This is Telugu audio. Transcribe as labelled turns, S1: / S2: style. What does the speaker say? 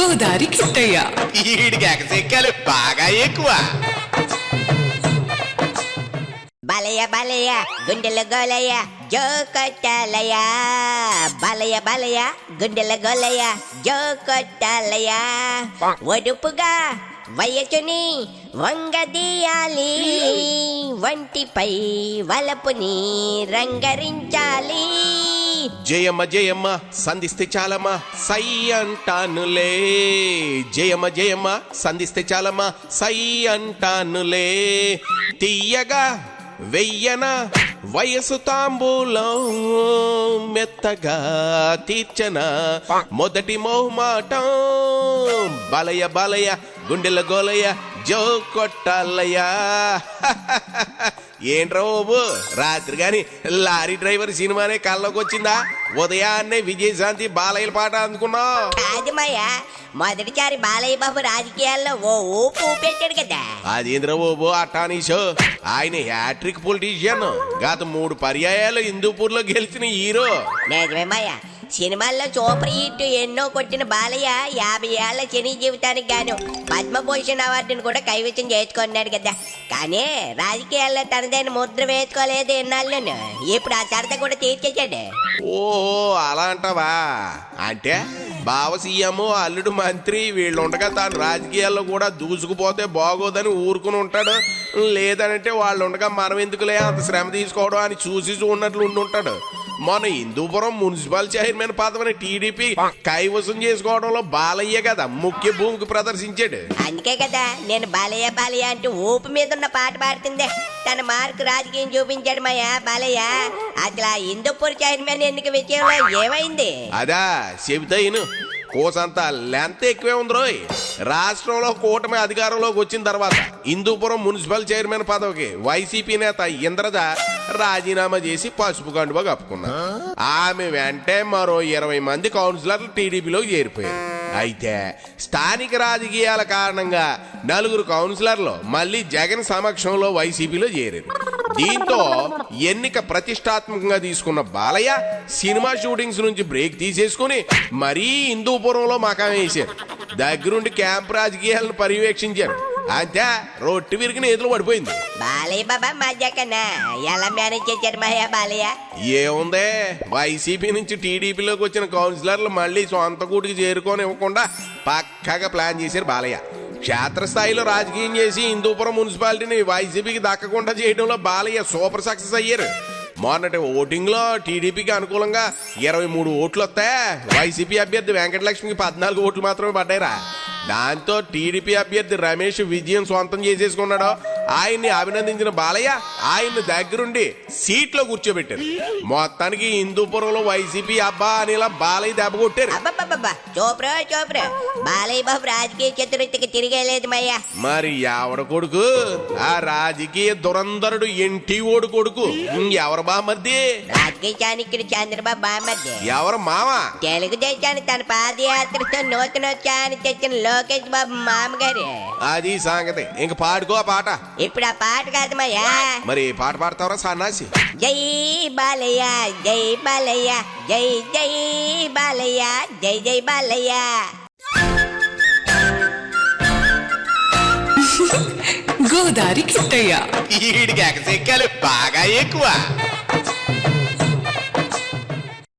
S1: గోదారి కిట్టయ్య.
S2: ఈడికి ఎగసెక్కాలు బాగా ఎక్కువ.
S3: బాలయ్య బాలయ్య గుండెల గోలయ్య జో కొట్టాలయ్య. బాలయ్య బాలయ్య గుండెల గోలయ్య జో కొట్టాలయ్య. ఒడుపుగా వయసుని వంగదీయాలి, వంటిపై వలపుని రంగరించాలి.
S2: జయమ్మ జయమ్మ సంధిస్తే చాలమ్మా సై అంటానులే. జయమ్మ జయమ్మ సంధిస్తే చాలమ్మా సై అంటానులే. తీయగా వెయ్యన వయసు తాంబూలం, మెత్తగా తీర్చన మొదటి మొహమాటం. బాలయ్య బాలయ్య గుండెల గోలయ్య జో కొట్టాలయ్యా. ఏంట్రా బాబు, రాత్రి గాని లారీ డ్రైవర్ సినిమానే కళ్ళలోకి వచ్చిందా? ఉదయాన్నే విజయశాంతి బాలయ్య పాట అందుకున్నావు.
S3: కాదు మాయా, మొదటిసారి బాలయ్య బాబు రాజకీయాల్లో ఓ ఊపు ఊపెట్టాడు కదా.
S2: అదేంద్ర బాబు అట్టానీషో, ఆయన హ్యాట్రిక్ పొలిటీషియన్. గత 3 పర్యాయాలు హిందూపూర్ లో గెలిచిన హీరో.
S3: నిజమే మాయా, సినిమాల్లో సూపర్ హిట్ ఎన్నో కొట్టిన బాలయ్య 50 ఏళ్ల సినీ జీవితానికి గాను పద్మభూషణ్ అవార్డును కూడా కైవసం చేసుకున్నాడు కదా. కానీ రాజకీయాల్లో తనదైన ముద్ర వేసుకోలేదు ఎన్నాళ్ళను. ఇప్పుడు ఆ సరదా కూడా తీర్చేశాడు.
S2: ఓహో అలా అంటావా? అంటే బావ సీఎం, అల్లుడు మంత్రి వీళ్ళు ఉండగా తాను రాజకీయాల్లో కూడా దూసుకుపోతే బాగోదని ఊరుకుని ఉంటాడు. లేదనంటే వాళ్ళు ఉండగా మనం ఎందుకులే అంత శ్రమ తీసుకోవడం అని చూసి చూడనట్లు ఉండుంటాడు. మన హిందూపురం మున్సిపల్ చైర్మన్ పదవిని టీడీపీ కైవసం చేసుకోవడంలో బాలయ్య కదా ముఖ్య భూమికి ప్రదర్శించాడు.
S3: అందుకే కదా నేను బాలయ్య బాలయ్య అంటూ ఊపు మీద ఉన్న పాట పాడుతుందే. తన మార్కు రాజకీయం చూపించాడు మాయా బాలయ్య. అసలు ఆ హిందూపూర్ చైర్మన్ ఎన్నిక విషయంలో ఏమైంది?
S2: అదా చెబితేను కోసంత లెంత్ ఎక్కువే ఉందిరోయ్. రాష్ట్రంలో కూటమి అధికారంలోకి వచ్చిన తర్వాత హిందూపురం మున్సిపల్ చైర్మన్ పదవికి వైసీపీ నేత ఇంద్రజ రాజీనామా చేసి పసుపు కండువా కప్పుకున్నారు. ఆమె వెంటే మరో 20 మంది కౌన్సిలర్లు టీడీపీలో చేరిపోయారు. అయితే స్థానిక రాజకీయాల కారణంగా 4 కౌన్సిలర్లు మళ్ళీ జగన్ సమక్షంలో వైసీపీలో చేరారు. దీంతో ఎన్నిక ప్రతిష్టాత్మకంగా తీసుకున్న బాలయ్య సినిమా షూటింగ్స్ నుంచి బ్రేక్ తీసేసుకుని మరీ హిందూపురంలో మకాం వేశారు. దగ్గరుండి క్యాంప్ రాజకీయాలను పర్యవేక్షించారు. అంతే రొట్టి విరిగిన ఎదురు పడిపోయింది.
S3: బాలయ్య బాబా మధ్య కన్నా ఎలా మేనేజ్ చేశారు మాయా బాలయ్య?
S2: ఏముందే, వైసీపీ నుంచి టీడీపీలోకి వచ్చిన కౌన్సిలర్లు మళ్ళీ సొంత కూటికి చేరుకొని ఇవ్వకుండా పక్కగా ప్లాన్ చేశారు బాలయ్య. క్షేత్రస్థాయిలో రాజకీయం చేసి హిందూపురం మున్సిపాలిటీని వైసీపీకి దక్కకుండా చేయడంలో బాలయ్య సూపర్ సక్సెస్ అయ్యారు. మొన్నటి ఓటింగ్ లో టీడీపీకి అనుకూలంగా 23 ఓట్లు వస్తాయి. వైసీపీ అభ్యర్థి వెంకటలక్ష్మికి 14 ఓట్లు మాత్రమే పడ్డాయిరా. దాంతో టీడీపీ అభ్యర్థి రమేష్ విజయం సొంతం చేసేసుకున్నాడు. ఆయన్ని అభినందించిన బాలయ్య ఆయన్ని దగ్గరుండి సీట్లో కూర్చోబెట్టారు. మొత్తానికి హిందూపురంలో వైసీపీ అబ్బా అనేలా బాలయ్య దెబ్బ కొట్టారు.
S3: చూపురా బాలయ్య బాబు రాజకీయ చతురతకి తిరిగేలేదు మయ్యా.
S2: మరి ఎవడ కొడుకు? ఆ రాజకీయ దురంధరుడు ఎన్టీ ఓడు కొడుకు. ఎవరు బామర్ది?
S3: రాజకీయ చాణక్యుడు చంద్రబాబు బామర్ది.
S2: ఎవరు మామ?
S3: తెలుగుదేశాన్ని తన పాదయాత్రతో నూతనోత్సాహాన్ని తెచ్చిన లోకేష్ బాబు మామగారు.
S2: అది సంగతి. ఇంక పాడుకో ఆ పాట.
S3: ఇప్పుడు ఆ పాట కాదు మయ్యా.
S2: మరి ఏ పాట పాడతావరా సన్నాసి?
S3: జై బాలయ్య జై బాలయ్య జై జై బాలయ్య జై జై బాలయ్య.
S1: గోదారి కిట్టయ్య.
S2: ఈడికి ఎగసెక్కాలు బాగా ఎక్కువ.